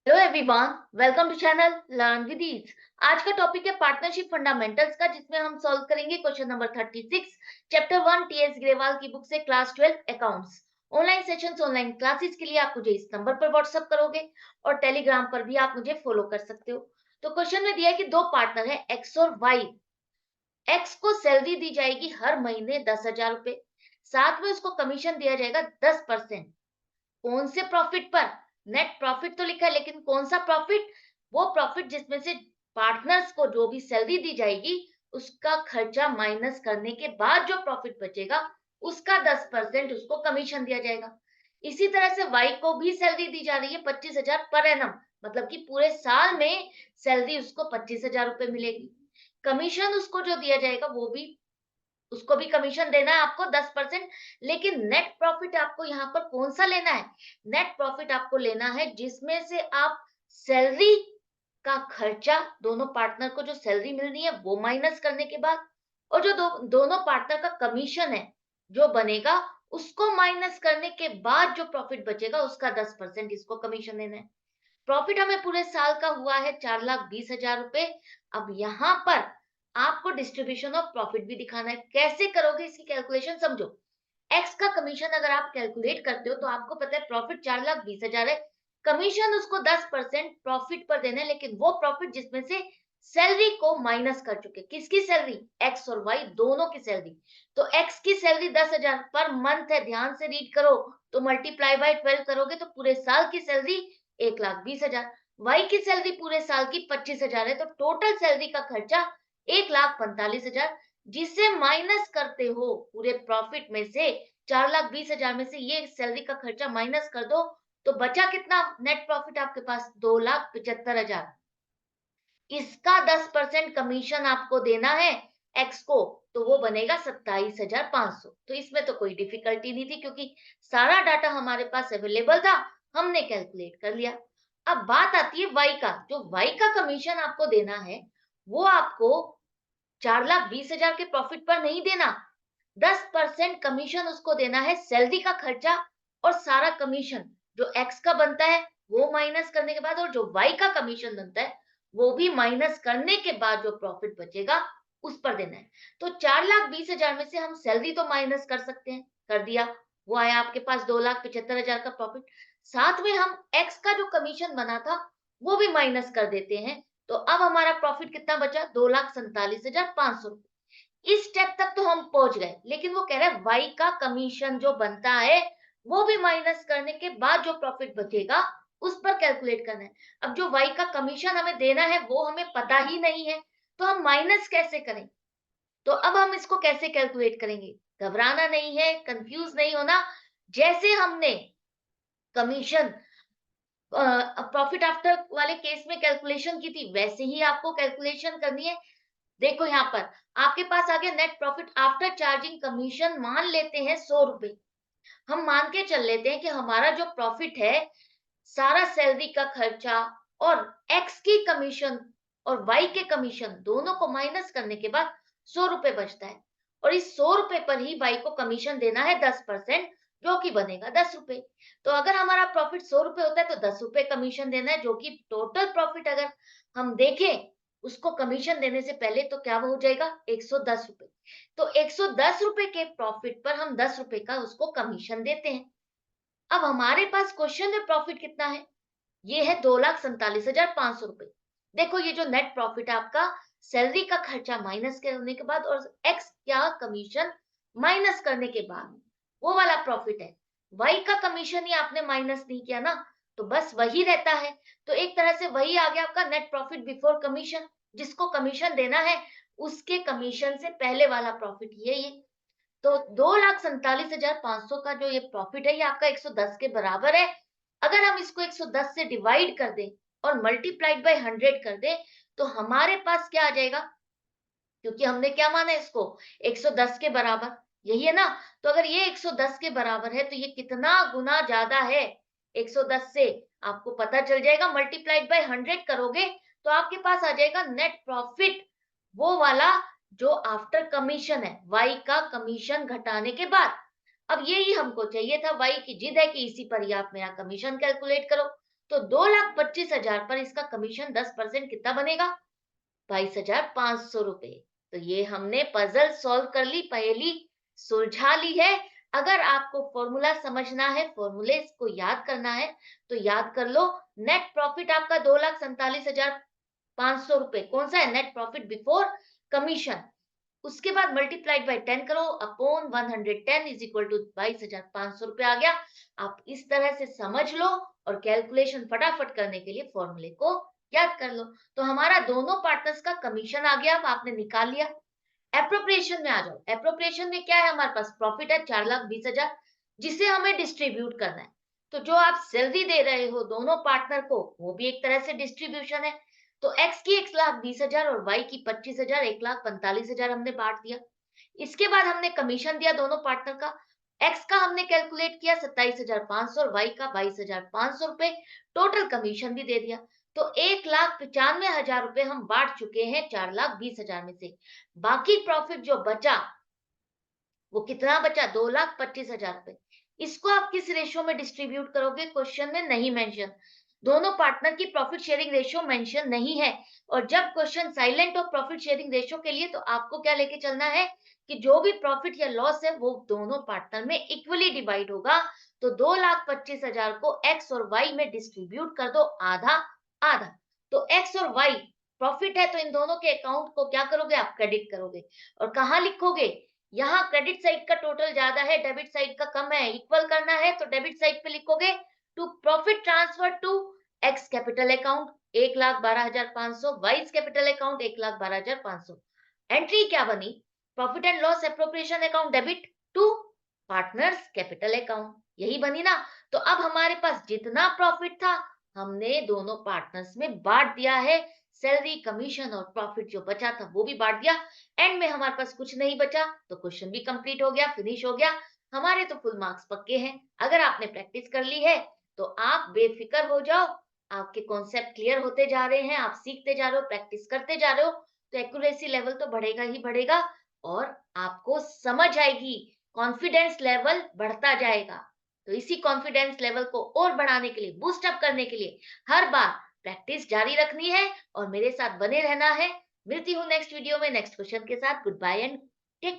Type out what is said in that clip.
Hello everyone, welcome to channel learn with ease. आज का topic है पार्टनरशिप फंडामेंटल्स का, जिसमें हम सॉल्व करेंगे question number 36, chapter 1 TS Grewal की बुक से, class 12 accounts. Online sessions, online classes के लिए आप मुझे इस नंबर पर व्हाट्सएप करोगे और टेलीग्राम पर भी आप मुझे फॉलो कर सकते हो। तो क्वेश्चन में दिया है कि दो पार्टनर है एक्स और वाई। एक्स को सैलरी दी जाएगी हर महीने 10,000 रुपए, साथ में उसको कमीशन दिया जाएगा 10%। कौन से प्रॉफिट पर? नेट प्रॉफिट तो लिखा है, लेकिन कौन सा प्रॉफिट? वो प्रॉफिट जिसमें से पार्टनर्स को जो भी सैलरी दी जाएगी उसका खर्चा माइनस करने के बाद जो प्रॉफिट बचेगा उसका 10% उसको कमीशन दिया जाएगा। इसी तरह से वाई को भी सैलरी दी जा रही है 25,000 पर एनम, मतलब कि पूरे साल में सैलरी उसको 25,000 रुपए मिलेगी। कमीशन उसको जो दिया जाएगा वो भी, उसको भी कमीशन देना है आपको 10%। लेकिन नेट प्रॉफिट आपको यहाँ पर कौन सा लेना है? नेट प्रॉफिट आपको लेना है जिसमें से आप सैलरी का खर्चा, दोनों पार्टनर को जो सैलरी मिलनी है वो माइनस करने के बाद, और जो दोनों पार्टनर का कमीशन है जो बनेगा उसको माइनस करने के बाद जो प्रॉफिट बचेगा उसका 10% इसको कमीशन देना है। प्रॉफिट हमें पूरे साल का हुआ है 4,20,000 रुपए। अब यहाँ पर आपको डिस्ट्रीब्यूशन ऑफ प्रॉफिट भी दिखाना है। कैसे करोगे इसकी कैलकुलेशन समझो। एक्स का कमीशन अगर आप कैलकुलेट करते हो तो आपको पता है प्रॉफिट 4,20,000 है। कमीशन उसको 10% प्रॉफिट पर देना है, लेकिन वो प्रॉफिट जिसमें से सैलरी को माइनस कर चुके। किसकी सैलरी? एक्स और वाई दोनों की सैलरी। तो एक्स की सैलरी 10,000 पर मंथ है, ध्यान से रीड करो। तो मल्टीप्लाई बाय 12 करोगे तो पूरे साल की सैलरी 1,20,000। वाई की सैलरी पूरे साल की 25,000 है, तो टोटल सैलरी का खर्चा 1,45,000, जिसे माइनस करते हो पूरे प्रॉफिट में से। 4,20,000 में से ये सैलरी का खर्चा माइनस कर दो तो बचा कितना नेट प्रॉफिट आपके पास? 2,75,000। इसका 10% कमीशन आपको देना है एक्स को, तो वो बनेगा 27,500। तो इसमें तो कोई डिफिकल्टी नहीं थी क्योंकि सारा डाटा हमारे पास अवेलेबल था, हमने कैलकुलेट कर लिया। अब बात आती है वाई का। जो वाई का कमीशन आपको देना है वो आपको 4,20,000 के प्रॉफिट पर नहीं देना। 10% कमीशन उसको देना है सैलरी का खर्चा और सारा कमीशन जो एक्स का बनता है वो माइनस करने के बाद, और जो वाई का कमीशन बनता है वो भी माइनस करने के बाद जो प्रॉफिट बचेगा उस पर देना है। तो 4,20,000 में से हम सैलरी तो माइनस कर सकते हैं, कर दिया। वो आया आपके पास 2,75,000 का प्रॉफिट। साथ में हम एक्स का जो कमीशन बना था वो भी माइनस कर देते हैं। तो अब हमारा प्रॉफिट कितना बचा? 2,47,500। इस स्टेप तक तो हम पहुंच गए, लेकिन वो कह रहा है वाई का कमीशन जो बनता है वो भी माइनस करने के बाद जो प्रॉफिट बचेगा उस पर कैलकुलेट करना है। अब जो वाई का कमीशन हमें देना है वो हमें पता ही नहीं है, तो हम माइनस कैसे करें? तो अब हम इसको कैसे कैलकुलेट करेंगे? घबराना नहीं है, कंफ्यूज नहीं होना। जैसे हमने कमीशन प्रॉफिट आफ्टर वाले केस में कैलकुलेशन की थी वैसे ही आपको कैलकुलेशन करनी है। देखो यहाँ पर आपके पास आ गया net profit after charging commission, मान लेते हैं 100 रुपए। हम मान के चल लेते हैं कि हमारा जो प्रॉफिट है सारा सैलरी का खर्चा और एक्स की कमीशन और वाई के कमीशन दोनों को माइनस करने के बाद 100 रुपए बचता है। और इस 100 रुपए पर ही वाई को कमीशन देना है 10%, जो कि बनेगा 10 रुपए। तो अगर हमारा प्रॉफिट 100 रुपए होता है तो 10 रुपए कमीशन देना है, जो कि टोटल प्रॉफिट अगर हम देखें उसको कमीशन देने से पहले तो क्या हो जाएगा? 110 रुपए। तो 110 रुपए के प्रॉफिट पर हम 10 रुपए का उसको कमीशन देते हैं। अब हमारे पास क्वेश्चन में प्रॉफिट कितना है? ये है 2,47,500 रुपए। देखो ये जो नेट प्रॉफिट है आपका सैलरी का खर्चा माइनस करने के बाद और एक्स या कमीशन माइनस करने के बाद वो वाला प्रॉफिट है। वाई का कमीशन ही आपने माइनस नहीं किया ना, तो बस वही रहता है। तो एक तरह से वही आ गया आपका नेट प्रॉफिट बिफोर कमीशन। जिसको कमीशन देना है उसके कमीशन से पहले वाला प्रॉफिट ये। तो 2,47,500 का जो ये प्रॉफिट है ये आपका 110 के बराबर है। अगर हम इसको 110 से डिवाइड कर दें और मल्टीप्लाइड बाय 100 कर दें तो हमारे पास क्या आ जाएगा? क्योंकि हमने क्या माना है इसको 110 के बराबर, यही है ना। तो अगर ये 110 के बराबर है तो ये कितना गुना ज्यादा है 110 से? आपको पता चल जाएगा। मल्टीप्लाइड बाय 100 करोगे तो आपके पास आ जाएगा नेट प्रॉफिट, वो वाला जो आफ्टर कमीशन है, वाई का कमीशन घटाने के बाद। अब यही हमको चाहिए था, वाई की जिद है कि इसी पर ही आप मेरा कमीशन कैलकुलेट करो। तो 2,25,000 पर इसका कमीशन 10% कितना बनेगा? 22,500 रुपए। तो ये हमने पजल सॉल्व कर ली, पहेली सुलझा ली है। अगर आपको फॉर्मूला समझना है, फॉर्मूले को याद करना है, तो याद कर लो। नेट प्रॉफिट आपका 2,47,500 रुपए कौन सा है? Net profit before commission. उसके बाद मल्टीप्लाइड बाय 10 करो, अपॉन 110 इज इक्वल टू 22,500 रुपए आ गया। आप इस तरह से समझ लो और कैलकुलेशन फटाफट करने के लिए फॉर्मूले को याद कर लो। तो हमारा दोनों पार्टनर्स का कमीशन आ गया, अब आपने निकाल लिया। एप्रोप्रिएशन में आ जाओ। एप्रोप्रिएशन में क्या है? हमारे पास प्रॉफिट है 4,20,000, जिसे हमें डिस्ट्रीब्यूट करना है। तो जो आप सैलरी दे रहे हो दोनों पार्टनर को, वो भी एक तरह से डिस्ट्रीब्यूशन है। तो एक्स की 1,20,000 और वाई की 25,000, 1,45,000 हमने बांट दिया। इसके बाद हमने कमीशन दिया दोनों पार्टनर का। एक्स का हमने कैलकुलेट किया 27,500 और वाई का 22,500 रुपए। टोटल कमीशन भी दे दिया। तो 1,95,000 रुपए हम बांट चुके हैं 4,20,000 में से। बाकी प्रॉफिट जो बचा, वो कितना बचा? 2,25,000 रुपए। इसको आप किस रेशियो में डिस्ट्रीब्यूट करोगे? क्वेश्चन में नहीं मेंशन। दोनों पार्टनर की प्रॉफिट शेयरिंग रेशियो मेंशन नहीं है। और जब क्वेश्चन साइलेंट हो प्रॉफिट शेयरिंग रेशियो के लिए, तो आपको क्या लेके चलना है कि जो भी प्रॉफिट या लॉस है वो दोनों पार्टनर में इक्वली डिवाइड होगा। तो 2,25,000 को एक्स और वाई में डिस्ट्रीब्यूट कर दो, आधा आधा। तो एक्स और वाई प्रॉफिट है, तो इन दोनों के अकाउंट को क्या करोगे? आप क्रेडिट करोगे। और कहाँ लिखोगे? यहाँ क्रेडिट साइड का टोटल ज्यादा है, डेबिट साइड का कम है, इक्वल करना है, तो डेबिट साइड पे लिखोगे to profit transfer to X capital account 1,12,500, Y's capital account 1,12,500। Entry क्या बनी? Profit and loss appropriation account debit to partners capital account, यही बनी ना। तो अब हमारे पास जितना प्रॉफिट था हमने दोनों पार्टनर्स में बांट दिया है। सैलरी, कमीशन और प्रॉफिट जो बचा था वो भी बांट दिया। एंड में हमारे पास कुछ नहीं बचा, तो क्वेश्चन भी कंप्लीट हो गया, फिनिश हो गया। हमारे तो फुल मार्क्स पक्के हैं। अगर आपने प्रैक्टिस कर ली है तो आप बेफिक्र हो जाओ। आपके कॉन्सेप्ट क्लियर होते जा रहे हैं, आप सीखते जा रहे हो, प्रैक्टिस करते जा रहे हो, तो एक्यूरेसी लेवल तो बढ़ेगा ही बढ़ेगा। और आपको समझ आएगी, कॉन्फिडेंस लेवल बढ़ता जाएगा। तो इसी कॉन्फिडेंस लेवल को और बढ़ाने के लिए, बूस्ट अप करने के लिए हर बार प्रैक्टिस जारी रखनी है और मेरे साथ बने रहना है। मिलती हूँ नेक्स्ट वीडियो में नेक्स्ट क्वेश्चन के साथ। Goodbye and take care.